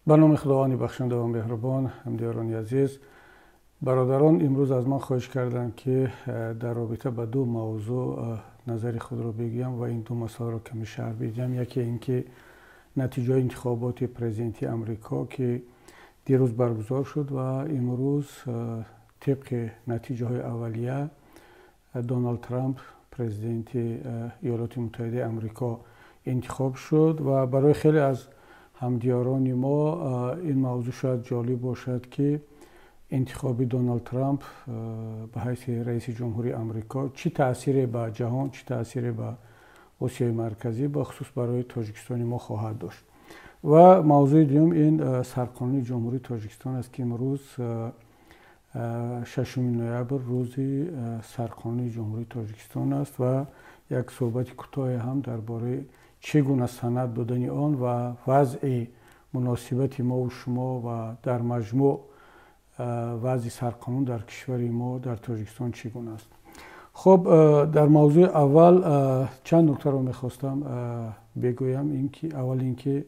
به نام خداوند بخشنده و مهربان. همدیاران عزیز، برادران، امروز از من خواهش کردند که در رابطه با دو موضوع نظر خود را بگویم و این دو مسائل را کمی شرح بدهم. یکی اینکه نتیجه انتخابات پرزیدنتی امریکا که دیروز برگزار شد و امروز طبق نتیجه های اولیه دونالد ترامپ پرزیدنت ایالات متحده امریکا انتخاب شد و برای خیلی از همدیاران ما این موضوع شاید جالب باشد که انتخاب دونالد ترامپ به حیث رئیس جمهوری امریکا چه تأثیری به جهان، چه تأثیری به آسیای مرکزی به خصوص برای تاجیکستان ما خواهد داشت. و موضوع دوم این سرقانون جمهوری تاجیکستان است که امروز 6 نوامبر روز سرقانون جمهوری تاجیکستان است و یک صحبت کوتاه هم درباره چگونه سند دادن آن و وضع مناسبت ما و شما و در مجموع وضع سرقانون در کشور ما در تاجیکستان چگونه است. خب، در موضوع اول چند نکته رو میخواستم بگویم. اول اینکه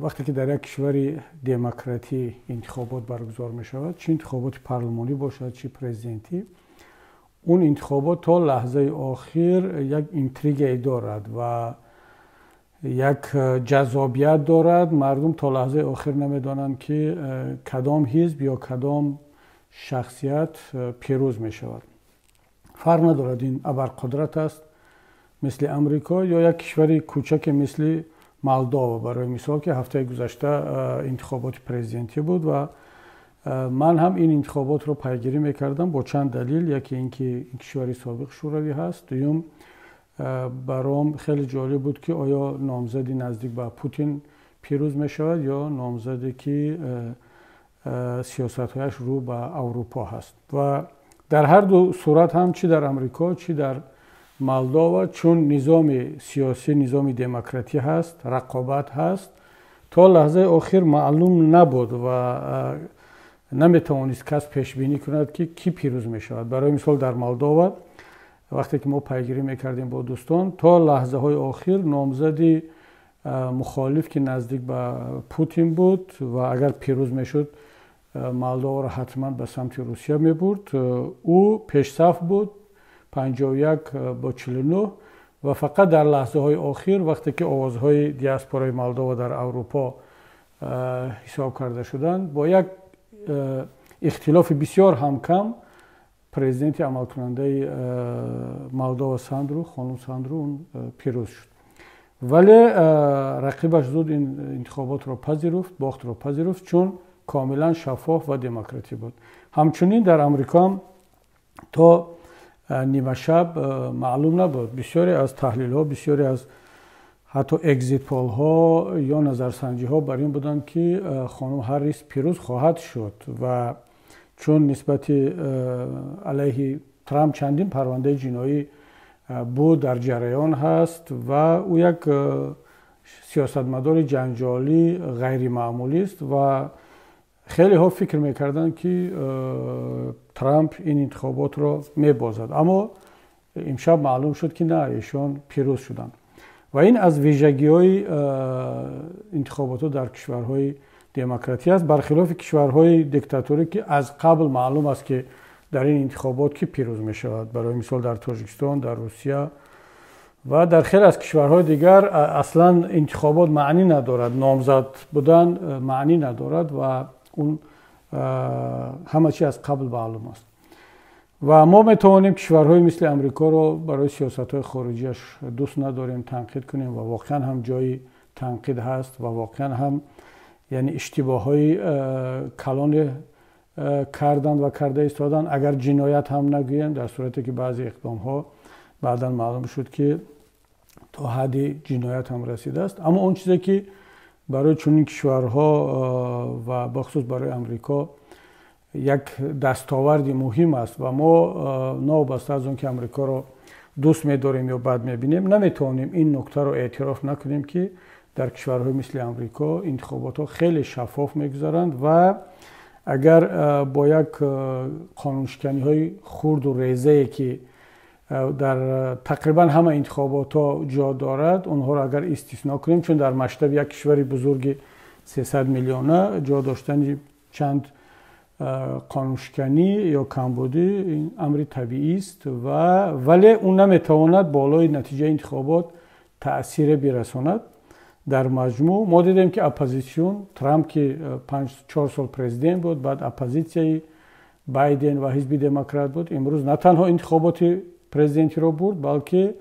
وقتی که در یک کشور دموکراتی انتخابات برگزار می شود، چه انتخابات پارلمانی باشد چه پرزیدنتی، اون انتخابات تا لحظه آخر یک اینتریگ دارد و یک جذابیت دارد. مردم تا لحظه آخر نمیدانند که کدام حزب یا کدام شخصیت پیروز می شود. فرق ندارد این ابرقدرت است مثل امریکا یا یک کشور کوچک مثل مالداوا برای مثال که هفته گذشته انتخابات پرزیدنتی بود و من هم این انتخابات رو پیگیری میکردم با چند دلیل. یکی اینکه این کشور سابق شوروی هست، دوم برام خیلی جالب بود که آیا نامزدی نزدیک به پوتین پیروز می شود یا نامزدی که سیاست‌هایش رو به اروپا هست. و در هر دو صورت هم چی در امریکا چی در مالداوا، چون نظام سیاسی نظام دموکراتی هست، رقابت هست، تا لحظه آخر معلوم نبود و نمیتوانست کس پیش بینی کند که کی پیروز می شود. برای مثال در مالداوا وقتی که ما پیگیری میکردیم با دوستان، تا لحظه های آخر نامزدی مخالف که نزدیک به پوتین بود و اگر پیروز میشد مالداوا را حتما به سمت روسیه میبرد، او پیش صف بود 51 با 49 و فقط در لحظه های آخر وقتی که آوازهای دیاسپورای مالداوا در اروپا حساب کرده شدند با یک اختلاف بسیار هم کم پرزیدنت عمل کننده مالداوا خانم ساندرو پیروز شد. ولی رقیبش زود این انتخابات را پذیرفت، باخت را پذیرفت، چون کاملا شفاف و دموکراتی بود. همچنین در امریکا هم تا نیمه شب معلوم نبود. بسیاری از تحلیل ها، بسیاری از حتی اگزیت پول ها یا نظرسنجی ها بر این بودند که خانم هریس پیروز خواهد شد و چون نسبت علیه ترامپ چندین پرونده جنایی بود در جریان هست و او یک سیاستمدار جنجالی غیر معمولی است و خیلی ها فکر میکردن که ترامپ این انتخابات را میبازد، اما امشب معلوم شد که نه، ایشان پیروز شدند. و این از ویژگی های انتخابات در کشورهای دموکراتی است، برخلاف کشورهای دیکتاتوری که از قبل معلوم است که در این انتخابات کی پیروز می شود. برای مثال در تاجیکستان، در روسیه و در خیلی از کشورهای دیگر اصلا انتخابات معنی ندارد، نامزد بودن معنی ندارد و اون همه چی از قبل معلوم است. و ما میتوانیم کشورهای مثل امریکا رو برای سیاست‌های خارجیش دوست نداریم، تنقید کنیم و واقعا هم جای تنقید هست و واقعا هم یعنی اشتباه‌های کلان کردن و کرده ایستادن، اگر جنایت هم نگویند، در صورتی که بعضی اقدام‌ها بعداً معلوم شد که تا حد جنایت هم رسیده است. اما اون چیزی که برای چنین کشورها و بخصوص برای امریکا یک دستاورد مهم است و ما نابسته از اون که امریکا رو دوست می‌داریم یا بد می‌بینیم، نمیتونیم این نکته رو اعتراف نکنیم که در کشورهای مثل امریکا انتخابات ها خیلی شفاف می‌گذرند و اگر با یک قانونشکنی های خرد و ریزه‌ای که در تقریبا همه انتخابات ها جا دارد، اونها را اگر استثنا کنیم، چون در مشرب یک کشور بزرگ 300 میلیونه جا داشتن چند قانونشکنی یا کمبودی این امر طبیعی است ولی اون نمیتواند بالای نتیجه انتخابات تأثیر برساند. در مجموع ما دیدیم که اپوزیسیون ترامپ که 4 سال پرزیدنت بود، بعد اپوزیسیون بایدن و حزب دموکرات بود، امروز نه تنها انتخابات پرزیدنتی رو برد بلکه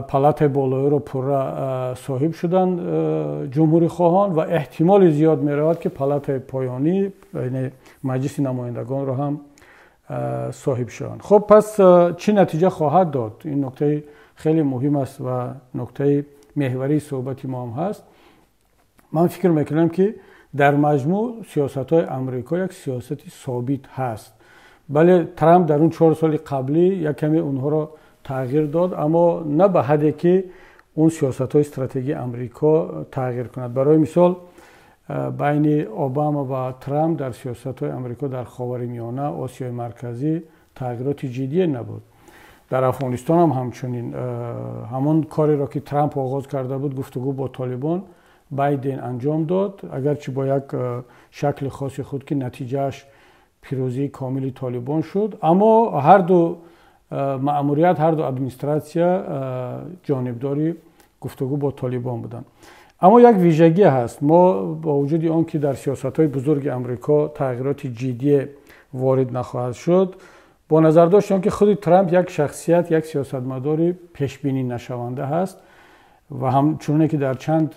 پالاتای بالایی رو پورا صاحب شدن جمهوری خواهان و احتمال زیاد میرود که پالاتای پایانی یعنی مجلس نمایندگان رو هم صاحب شوند. خب پس چه نتیجه خواهد داد؟ این نکته خیلی مهم است و نکته محوری صحبت ما هم هست. من فکر میکنم که در مجموع سیاست‌های آمریکا یک سیاست ثابت هست. بله ترامپ در اون 4 سال قبلی یک کمی اونها رو تغییر داد، اما نه به حدی که اون سیاست‌های استراتژی آمریکا تغییر کند. برای مثال بین اوباما و ترامپ در سیاست‌های آمریکا در خاورمیانه، آسیای مرکزی تغییرات جدی نبود. در افغانستان هم همچنین همون کاری را که ترامپ آغاز کرده بود، گفتگو با طالبان، بایدن انجام داد، اگرچه با یک شکل خاص خود که نتیجهش پیروزی کامل طالبان شد، اما هر دو مأموریت، هر دو ادمنستراسیا جانبداری گفتگو با طالبان بودند. اما یک ویژگی هست، ما با وجود آن که در سیاست‌های بزرگ آمریکا تغییرات جدی وارد نخواهد شد، با نظر داشتن که خود ترامپ یک شخصیت، یک سیاستمدار پیشبینی نشونده هست و همچنانه که در چند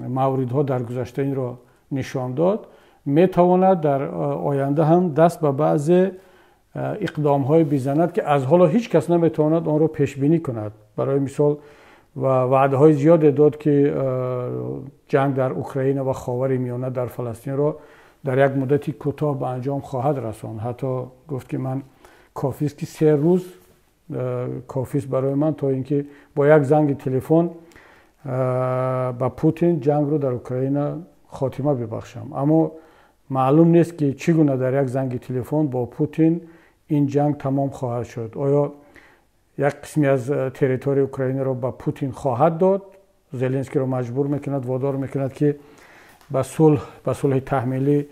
موردها در گذشته این را نشان داد، میتواند در آینده هم دست به بعض اقدام‌های بزند که از حالا هیچ کس نمیتواند آن را پیشبینی کند. برای مثال و وعده‌های زیاد داد که جنگ در اوکراین و خاورمیانه در فلسطین را در یک مدتی کوتاه به انجام خواهد رساند. حتی گفت که من کافی است که 3 روز کافی است برای من تا اینکه با یک زنگ تلفن با پوتین جنگ رو در اوکراین خاتمه ببخشم. اما معلوم نیست که چگونه در یک زنگ تلفن با پوتین این جنگ تمام خواهد شد. آیا یک قسمی از تریتوری اوکراین را با پوتین خواهد داد؟ زلنسکی را مجبور میکند، وادار میکند که به صلح تحمیلی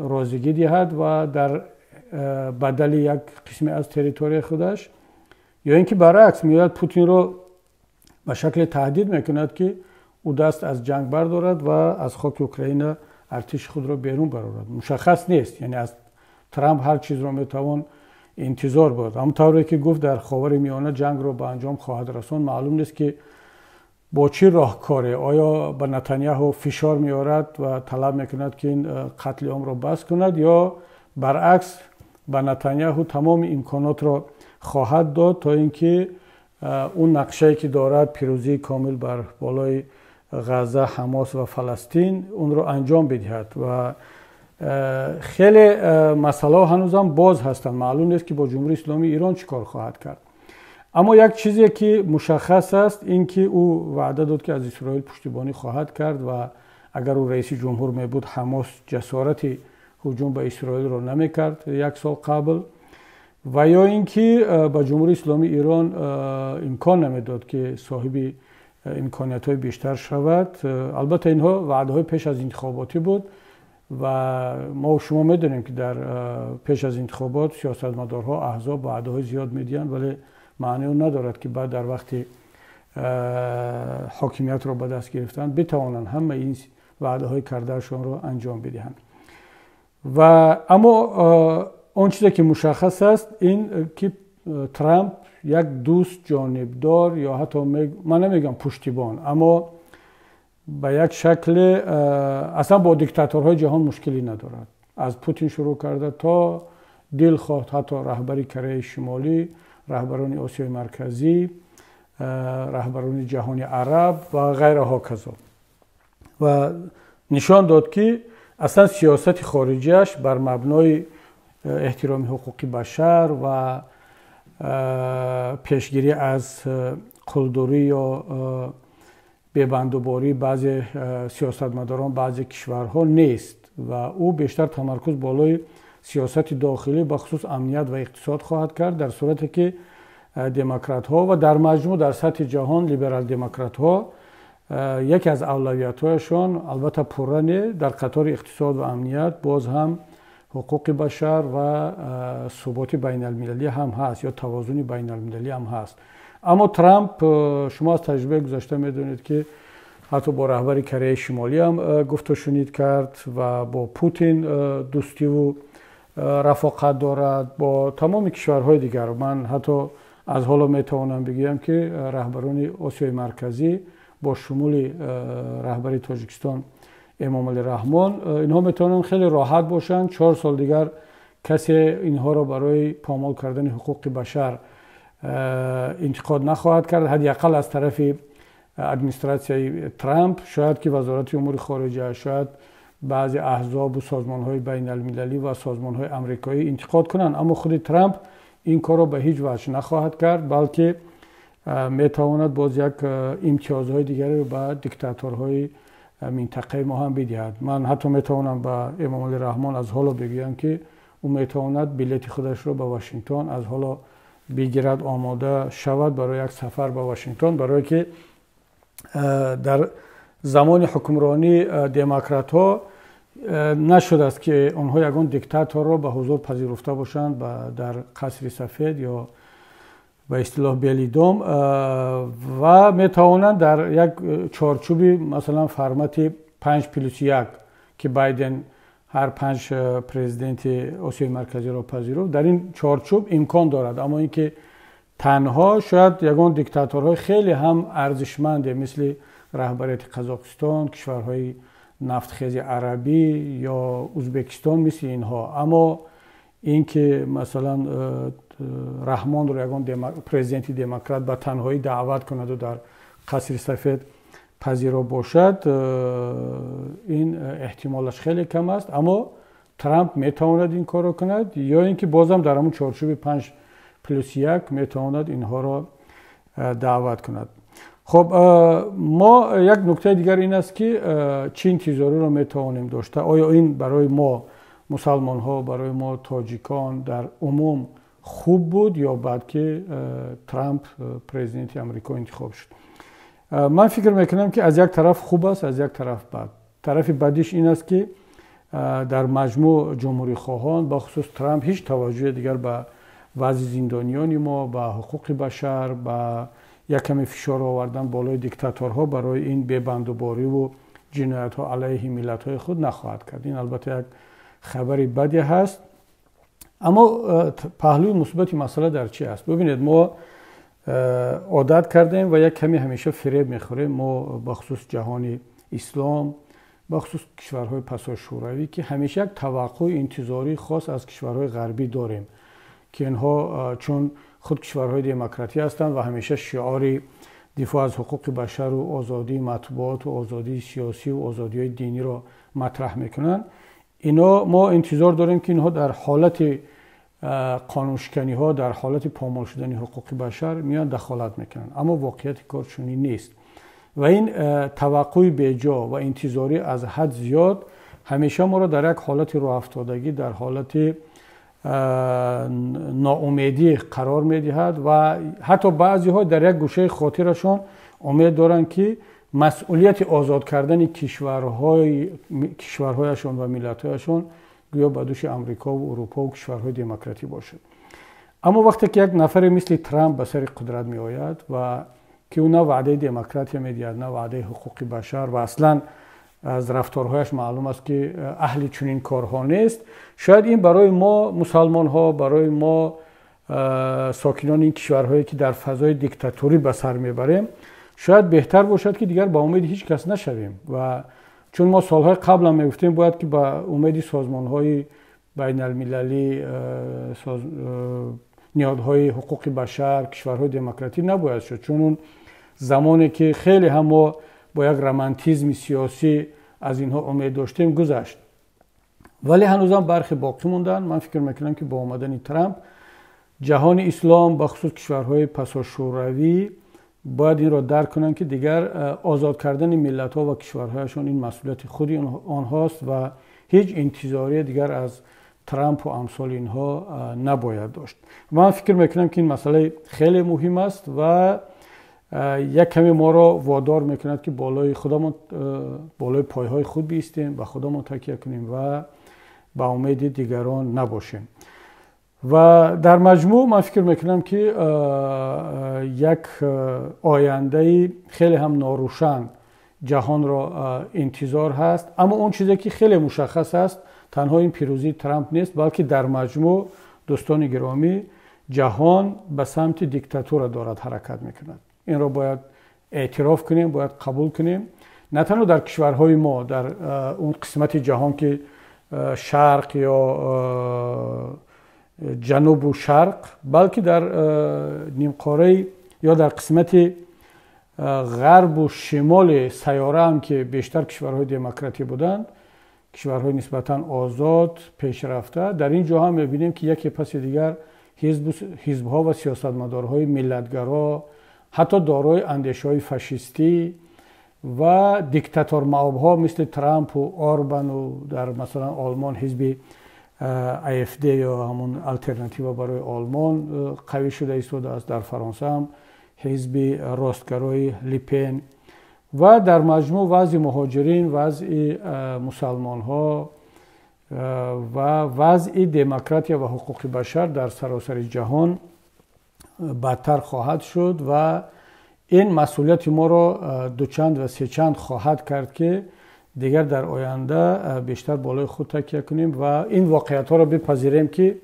رازیگی دهد و در بدل یک قسمی از تریتوری خودش، یا اینکه برعکس میاد پوتین رو به شکل تهدید میکند که او دست از جنگ بردارد و از خاک اوکراین ارتش خود را بیرون برآورد. مشخص نیست، یعنی از ترامپ هر چیز را میتوان انتظار بود. همونطوری که گفت در خاورمیانه جنگ را به انجام خواهد رساند، معلوم نیست که با چه راهکاری، آیا به نتانیاهو فشار میارد و طلب میکند که این قتل عام را بس کند، یا برعکس به نتانیاهو تمام امکانات را خواهد داد تا اینکه اون نقشه‌ای که دارد، پیروزی کامل بر بالای غزه، حماس و فلسطین، اون رو انجام بدهد. و خیلی مسئله هنوز هم باز هستند. معلوم نیست که با جمهوری اسلامی ایران چیکار خواهد کرد. اما یک چیزی که مشخص است این که او وعده داد که از اسرائیل پشتیبانی خواهد کرد و اگر او رئیس جمهور می بود، حماس جسارت هجوم به اسرائیل را نمیکرد 1 سال قبل، و یا اینکه با جمهوری اسلامی ایران امکان نمیداد که صاحب امکانیت‌های بیشتر شود. البته اینها وعده‌های پیش از انتخاباتی بود و ما و شما میدونیم که در پیش از انتخابات سیاستمدارها، احزاب وعده‌های زیاد میدین، ولی معنی اون ندارد که بعد در وقتی حاکمیت را به دست گرفتن بتوانند همه این وعده‌های کردهشان را انجام بدهند. و اما اون چیزی که مشخص است این که ترامپ یک دوست جانبدار، یا حتی من نمیگم پشتیبان، اما به یک شکل اصلا با دیکتاتورهای جهان مشکلی ندارد. از پوتین شروع کرده تا دل خواهد حتی رهبری کره شمالی، رهبران آسیای مرکزی، رهبران جهان عرب و غیرها کذا. و نشان داد که اصلا سیاست خارجیش بر مبنای احترام حقوق بشر و پیشگیری از قلدری یا ببندوباری بعضی سیاستمداران بعضی کشورها نیست و او بیشتر تمرکز بالای سیاست داخلی بخصوص امنیت و اقتصاد خواهد کرد، در صورتی که دموکرات ها و در مجموع در سطح جهان لیبرال دموکرات ها یکی از اولویت‌هایشان البته پورا نه، در قطار اقتصاد و امنیت باز هم حقوق بشر و ثبات بین المللی هم هست یا توازن بین المللی هم هست. اما ترامپ، شما از تجربه گذشته میدونید که حتی با رهبر کره شمالی هم گفت و شنید کرد و با پوتین دوستی و رفاقت دارد، با تمام کشورهای دیگر. من حتی از حالا میتوانم بگم که رهبران آسیای مرکزی با شمول رهبر تاجیکستان امام علی رحمان، اینها میتونن خیلی راحت باشن. 4 سال دیگر کسی اینها را برای پامال کردن حقوق بشر انتقاد نخواهد کرد، حداقل از طرف ادمنستراسیون ترامپ. شاید که وزارت امور خارجه، شاید بعضی احزاب و سازمان‌های بین المللی و سازمان‌های آمریکایی انتقاد کنند، اما خود ترامپ این کار را به هیچ وجه نخواهد کرد، بلکه میتواند باز یک امتیازهای دیگری رو به دیکتاتورهای منطقه ما هم بدهد. من حتی میتوانم به امام علی رحمان از حالا بگویم که او میتواند بلیط خودش رو به واشنگتن از حالا بگیرد، آماده شود برای یک سفر به واشنگتن، برای که در زمان حکمرانی دموکرات ها نشد است که آنها یگان دیکتاتور را به حضور پذیرفته باشند در قصر سفید یا به اصطلاح بیلیدوم، و میتوانند در یک چارچوبی مثلا فرمت 5+1 که بایدن هر 5 پرزیدنت آسیای مرکزی را پذیرفت، در این چارچوب امکان دارد. اما اینکه تنها شاید یگان دیکتاتورهای خیلی هم ارزشمند مثل رهبریت قزاقستان، کشورهای نفتخیز عربی یا ازبکستان مثل اینها، اما اینکه مثلا رحمان رو یگان پرزیدنت دموکرات به تنهایی دعوت کند و در قصر سفید پذیرا باشد، این احتمالش خیلی کم است. اما ترامپ میتواند این کار رو کند، یا اینکه بازم در همون چارچوب 5+1 میتواند اینها را دعوت کند. خب ما یک نکته دیگر این است که چه انتظاری رو میتوانیم داشته. آیا این برای ما مسلمان ها، برای ما تاجیکان در عموم خوب بود یا بعد که ترامپ پرزیدنت امریکا انتخاب شد؟ من فکر میکنم که از یک طرف خوب است، از یک طرف بد. طرف بدیش این است که در مجموع جمهوری خواهان با خصوص ترامپ هیچ توجه دیگر به وضع زندانیان ما، به حقوق بشر، به یک کمی فشار آوردن بالای دیکتاتورها برای این ببندوباری و جنایت ها علیه ملت های خود نخواهد کرد. این البته یک خبری بدی هست. اما پهلوی مثبت مسئله در چی است؟ ببینید، ما عادت کردیم و یک کمی همیشه فریب میخوریم، ما بخصوص جهان اسلام، بخصوص کشورهای پسا شوروی، که همیشه یک توقع انتظاری خاص از کشورهای غربی داریم که اینها چون خود کشورهای دموکراتی هستند و همیشه شعار دفاع از حقوق بشر و آزادی مطبوعات و آزادی سیاسی و آزادی‌های دینی را مطرح میکنند، اینا ما انتظار داریم که اینها در حالت قانونشکنی ها، در حالت پامال شدن حقوق بشر میان دخالت میکنن. اما واقعیت کار چنین نیست و این توقع بیجا و انتظاری از حد زیاد همیشه ما را در یک حالت راه افتادگی، در حالت ناامیدی قرار میدهد و حتی بعضی ها در یک گوشه خاطرشان امید دارند که مسئولیت آزاد کردن کشورهایشان و ملت‌هایشان گویا به دوش امریکا و اروپا و کشورهای دموکراتی باشد. اما وقتی که یک نفر مثل ترامپ به سر قدرت می آید و که او نه وعده دموکراتی می دهد، نه وعده حقوق بشر و اصلا از رفتارهایش معلوم است که اهل چنین کارها نیست، شاید این برای ما مسلمان ها، برای ما ساکنان این کشورهایی که در فضای دیکتاتوری به سر میبریم، شاید بهتر باشد که دیگر با امید هیچ کس نشویم. و چون ما سالهای قبل هم میگفتیم باید که با امید سازمان‌های بین المللی، نهادهای حقوق بشر، کشورهای دموکراتی نباید شد، چون اون زمانی که خیلی هم ما با یک رمانتیزم سیاسی از اینها امید داشتیم گذشت. ولی هنوزم برخی باقی موندن. من فکر میکنم که با آمدن ترامپ جهان اسلام بخصوص کشورهای پسا شوروی باید این را درک کنند که دیگر آزاد کردن ملت ها و کشورهایشان این مسئولیت خودی آنهاست و هیچ انتظاری دیگر از ترامپ و امثال اینها نباید داشت. من فکر میکنم که این مسئله خیلی مهم است و یک کمی ما را وادار میکند که بالای خودمون، بالای پایهای خود بیستیم و خودمون تکیه کنیم و با امید دیگران نباشیم. و در مجموع من فکر میکنم که یک آینده خیلی هم ناروشن جهان را انتظار هست. اما اون چیزی که خیلی مشخص است تنها این پیروزی ترامپ نیست، بلکه در مجموع دوستان گرامی جهان به سمت دیکتاتور دارد حرکت میکند. این را باید اعتراف کنیم، باید قبول کنیم. نه تنها در کشورهای ما، در اون قسمت جهان که شرق یا جنوب و شرق، بلکه در نیمقاره یا در قسمت غرب و شمال سیاره هم که بیشتر کشورهای دموکراتی بودند، کشورهای نسبتاً آزاد پیشرفته، در این جا هم می‌بینیم که یکی پس دیگر حزب‌ها و سیاستمدارهای ملتگرا، حتی دارای اندیشه‌های فاشیستی و دیکتاتور معاب‌ها مثل ترامپ و آربان و در مثلا آلمان حزب AfD یا همون الترناتیو برای آلمان قوی شده ایستاده است، در فرانسه هم حزب راستگرای لیپن و در مجموع وضع مهاجرین، وضع مسلمان ها و وضع دموکراسی و حقوق بشر در سراسر جهان بدتر خواهد شد و این مسئولیت ما را دوچند و سه‌چند خواهد کرد که دیگر در آینده بیشتر بالای خود تکیه کنیم و این واقعیت ها را بپذیریم که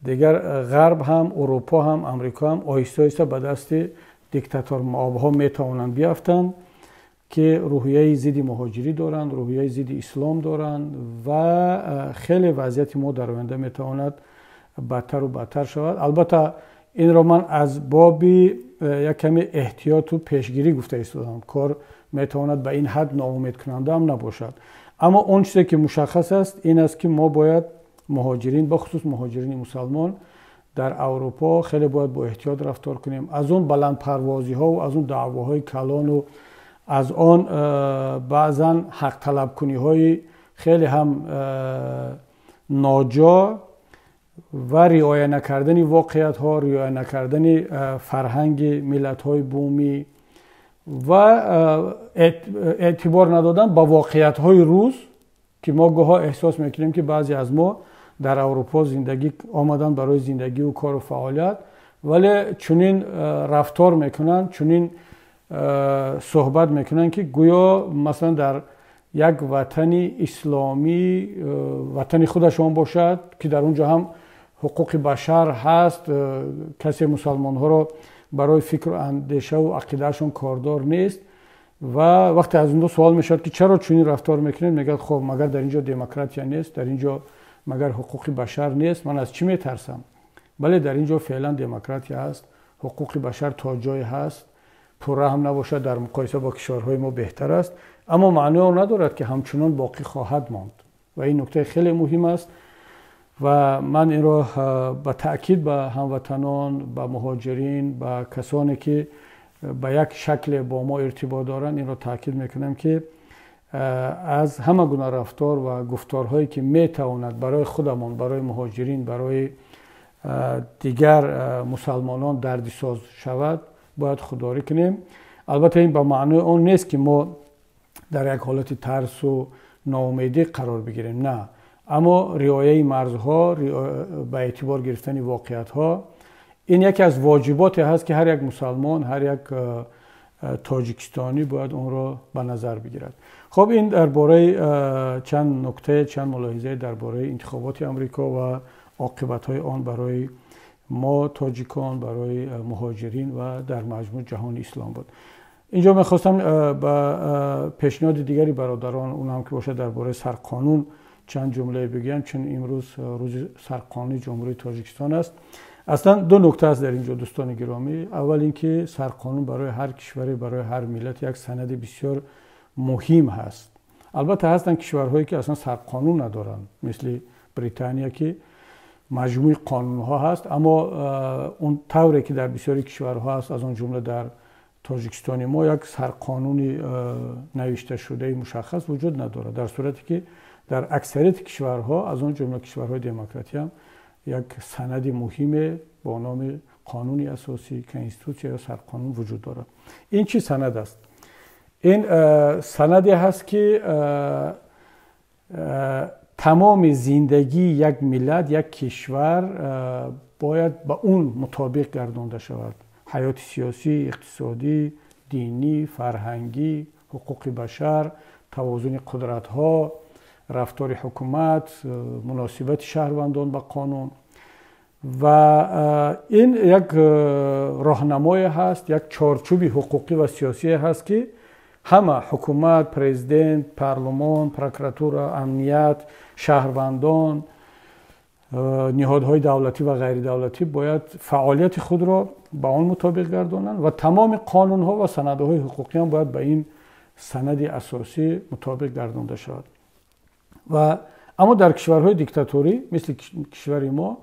دیگر غرب هم، اروپا هم، امریکا هم آهسته آهسته به دست دیکتاتور معاب‌ها میتوانند بیافتند که روحیه ضد مهاجری دارند، روحیه ضد اسلام دارند و خیلی وضعیت ما در آینده میتواند بدتر و بدتر شود. البته این را من از باب یک کمی احتیاط و پیشگیری گفته ایستادم. کار میتواند به این حد ناامید کننده هم نباشد. اما اون چیزی که مشخص است این است که ما باید مهاجرین، بخصوص مهاجرین مسلمان در اروپا، خیلی باید با احتیاط رفتار کنیم. از اون بلند پروازی ها و از اون دعواهای کلان و از آن بعضا حق طلب کنی های خیلی هم ناجا و رعایت نکردن واقعیت ها، رعایت نکردن فرهنگ ملت های بومی و اعتبار ندادن با واقعیت های روز که ما گاها احساس میکنیم که بعضی از ما در اروپا زندگی آمدن برای زندگی و کار و فعالیت، ولی چنین رفتار میکنن، چنین صحبت میکنن که گویا مثلا در یک وطن اسلامی وطن خودشان باشد که در اونجا هم حقوق بشر هست، کسی مسلمان ها را برای فکر و اندیشه و عقیدهشون کاردار نیست و وقتی از اونجا سوال میشد که چرا چنین رفتار میکنید، میگه خب مگر در اینجا دموکراسی نیست، در اینجا مگر حقوق بشر نیست، من از چی میترسم؟ بله در اینجا فعلا دموکراسی هست، حقوق بشر تا جای هست، پوره هم نباشد در مقایسه با کشورهای ما بهتر است، اما معنی آن ندارد که همچنان باقی خواهد ماند و این نکته خیلی مهم است و من این را با تأکید به هموطنان، به مهاجرین، به کسانی که به یک شکل با ما ارتباط دارند این را تأکید میکنم که از همه گونه رفتار و گفتارهایی که میتواند برای خودمان، برای مهاجرین، برای دیگر مسلمانان دردساز شود باید خودداری کنیم. البته این به معنی اون نیست که ما در یک حالت ترس و ناامیدی قرار بگیریم، نه، اما رعایت مرزها، به اعتبار گرفتن واقعیت‌ها، این یکی از واجباتی هست که هر یک مسلمان، هر یک تاجیکستانی باید اون را به نظر بگیرد. خب این درباره چند نکته، چند ملاحظه درباره انتخابات آمریکا و عاقبت‌های آن برای ما تاجیکان، برای مهاجرین و در مجموع جهان اسلام بود. اینجا می‌خواستم با پیشنهاد دیگری برادران، اونم که باشه درباره سرقانون چند جمله بگم، چون امروز روز سرقانون جمهوری تاجیکستان است. اصلا دو نکته است در اینجا دوستان گرامی. اول اینکه سرقانون برای هر کشوری، برای هر ملت یک سند بسیار مهم هست. البته هستن کشورهایی که اصلا سرقانون ندارن، مثل بریتانیا که مجموع قانونها هست، اما اون طوری که در بسیاری کشورها هست، از اون جمله در تاجیکستان ما، یک سرقانونی نوشته شده مشخص وجود نداره، در صورتی که در اکثریت کشورها، از اون جمله کشورهای دموکراتی هم یک سند مهم با نام قانون اساسی کنستیتوسیا یا سرقانون وجود دارد. این چی سند است؟ این سندی هست که تمام زندگی یک ملت، یک کشور باید با اون مطابق گردانده شود. حیات سیاسی، اقتصادی، دینی، فرهنگی، حقوق بشر، توازن قدرت ها، رفتار حکومت، مناسبت شهروندان با قانون. و این یک راهنمای هست، یک چارچوب حقوقی و سیاسی هست که همه حکومت، پرزیدنت، پارلمان، پروکراتور، امنیت، شهروندان، نهادهای دولتی و غیر دولتی باید فعالیت خود را با آن مطابق گردانند و تمام قانون ها و سندهای حقوقی هم باید به این سند اساسی مطابق گردانده شود. و اما در کشورهای دیکتاتوری مثل کشور ما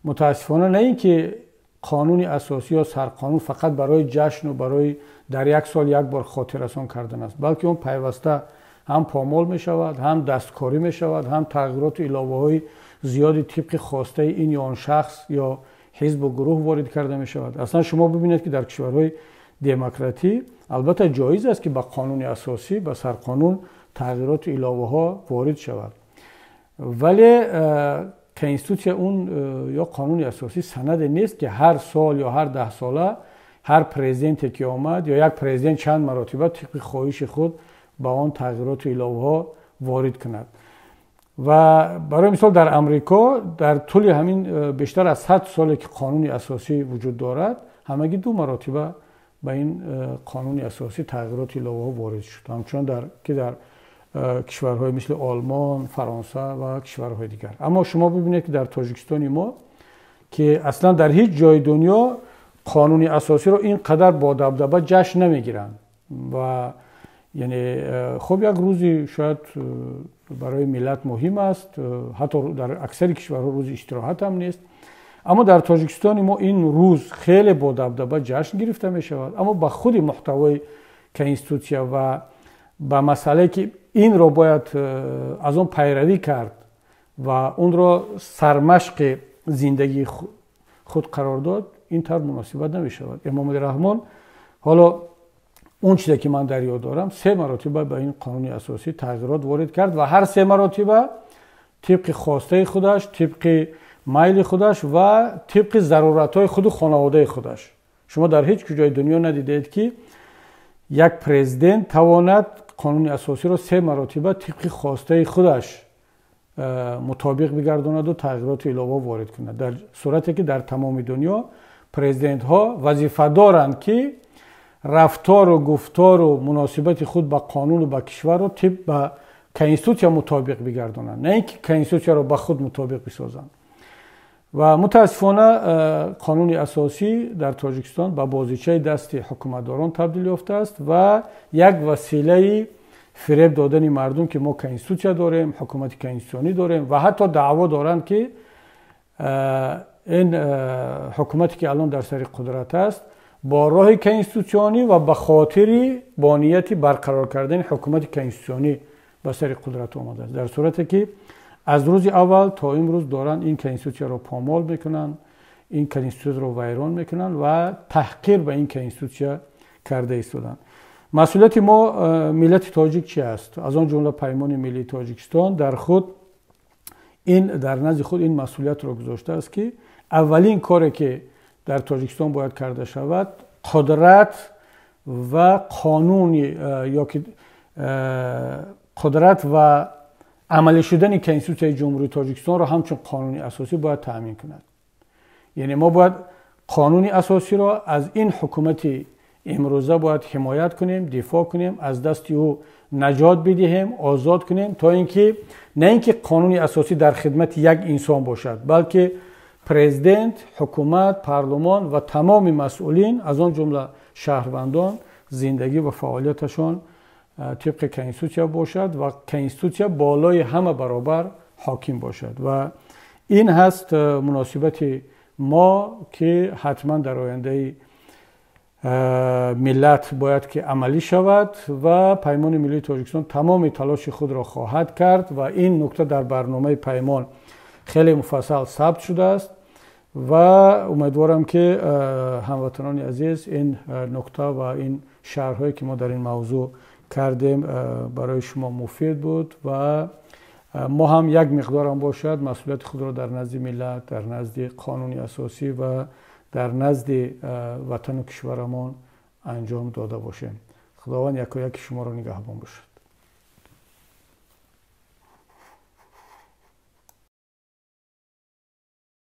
متاسفانه نه اینکه قانون اساسی یا سرقانون فقط برای جشن و برای در یک سال یک بار خاطررسان کردن است، بلکه اون پیوسته هم پامال می شود، هم دستکاری می شود، هم تغییرات و علاوه های زیادی طبق خواسته این یا آن شخص یا حزب و گروه وارد کرده می شود. اصلا شما ببینید که در کشورهای دموکراتی البته جایز است که با قانون اساسی با سرقانون تغییرات و علاوه ها وارد شود، ولی کنستیتوسیا اون یا قانون اساسی سند نیست که هر سال یا هر 10 ساله هر پرزیدنتی که آمد یا یک پرزیدنت چند مرتبه طبق خواهش خود با آن تغییرات و علاوه ها وارد کند. و برای مثال در امریکا در طول همین بیشتر از 100 سالی که قانون اساسی وجود دارد همگی 2 مرتبه به این قانون اساسی تغییرات و علاوه ها وارد شد، همچنان در کشورهای مثل آلمان، فرانسه و کشورهای دیگر. اما شما ببینید که در تاجیکستان ما که اصلا در هیچ جای دنیا قانون اساسی رو اینقدر با دبدبه جشن نمیگیرن و یعنی خب یک روزی شاید برای ملت مهم است، حتی در اکثر کشورها روز استراحت هم نیست، اما در تاجیکستان ما این روز خیلی با دبدبه جشن گرفته می شود. اما با خود محتوای کنستیتوسیا و با مسئله که این را باید از اون پیروی کرد و اون را سرمشق زندگی خود قرار داد، این طور مناسبت نمی شود. امام رحمان حالا اون چیزی که من در یاد دارم 3 مرتبه به این قانون اساسی تغییرات وارد کرد و هر 3 مرتبه طبق خواسته خودش، طبق میل خودش و طبق ضرورت‌های خود و خانواده خودش. شما در هیچ کجای دنیا ندیدید که یک پرزیدنت تواند قانون اساسی را 3 مرتبه طبق خواسته خودش مطابق بگرداند و تغییرات علاوه وارد کند، در صورتی که در تمام دنیا پرزیدنت ها وظیفه دارند که رفتار و گفتار و مناسبت خود با قانون و با کشور رو طبق با کنستیتوسیا مطابق بگردانند، نه اینکه کنستیتوسیا را با خود مطابق بسازند. و متاسفانه قانون اساسی در تاجیکستان به بازیچه دست حکومتداران تبدیل یافته است و یک وسیله فریب دادن مردم که ما کنستیتوسیا داریم، حکومت کنستیتوسیونی داریم و حتی دعوا دارند که این حکومتی که الان در سر قدرت است با راه کنستیتوسیونی و به خاطر با نیت برقرار کردن حکومت کنستیتوسیونی به سر قدرت آمده است، در صورتی که از روز اول تا امروز دارن این کنستیتوسیا رو پامال میکنن، این کنستیتوسیا رو ویران میکنن و تحقیر به این کنستیتوسیا کرده ایستادن. مسئولیت ما ملت تاجیک چی است؟ از آن جمله پیمان ملی تاجیکستان در نزد خود این مسئولیت رو گذاشته است که اولین کاری که در تاجیکستان باید کرده شود قدرت و قانون یا که قدرت و عملی شدن کنستیتوسیای جمهوری تاجیکستان را همچون قانونی اساسی باید تأمین کند. یعنی ما باید قانونی اساسی را از این حکومت امروزه باید حمایت کنیم، دفاع کنیم، از دست او نجات بدهیم، آزاد کنیم، تا اینکه نه اینکه قانونی اساسی در خدمت یک انسان باشد، بلکه پرزیدنت، حکومت، پارلمان و تمام مسئولین از آن جمله شهروندان زندگی و فعالیتشان طبق کنستیتوسیا باشد و کنستیتوسیا بالای همه برابر حاکم باشد. و این هست مناسبت ما که حتما در آینده ملت باید که عملی شود و پیمان ملی تاجیکستان تمام تلاش خود را خواهد کرد و این نکته در برنامه پیمان خیلی مفصل ثبت شده است و امیدوارم که هموطنان عزیز این نکته و این شرح‌هایی که ما در این موضوع کردیم برای شما مفید بود و ما هم یک مقدار هم باشد مسئولیت خود را در نزد ملت، در نزد قانون اساسی و در نزد وطن و کشورمان انجام داده باشیم. خداوند یک و یک شما را نگهبان باشد.